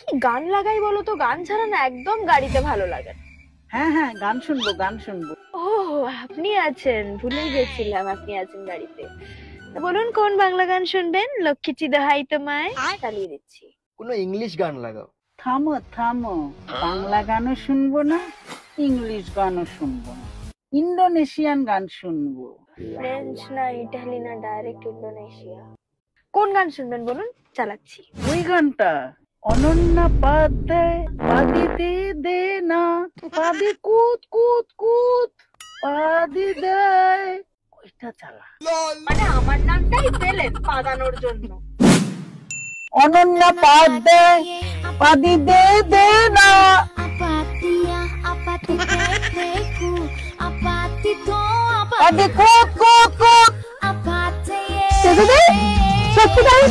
কি গান লাগাই বলো তো, গান ছাড়া না একদম গাড়িতে ভালো লাগে না। হ্যাঁ হ্যাঁ, গান শুনবো গান শুনবো। ও, আপনি আছেন, ভুলে গেছিলাম আপনি আছেন গাড়িতে। তা বলুন কোন বাংলা গান শুনবেন? লক্ষ্মীটি দোহাই তোমায় চালিয়ে দিচ্ছি। কোনো ইংলিশ গান লাগাও। থামো থামো, বাংলা গানও শুনবো না, ইংলিশ গানও শুনবো না, ইন্দোনেশিয়ান গান শুনবো। ফ্রেঞ্চ না ইটালি না ডাইরেক্ট ইন্দোনেশিয়া। কোন গান শুনবেন বলুন, চালাচ্ছি। ওই গানটা, অনন্যা পাদ দেয় পাদি দে দে না, পাদি কুত কুত কুত পাদি দেয়, ওইটা চালা। মানে আমার নামটাই পেলেন পাদানোর জন্য। অনন্যা পাদ দেয় পাদি দে দে না। পাদি কুত কুত কুত। সত্যি তাই,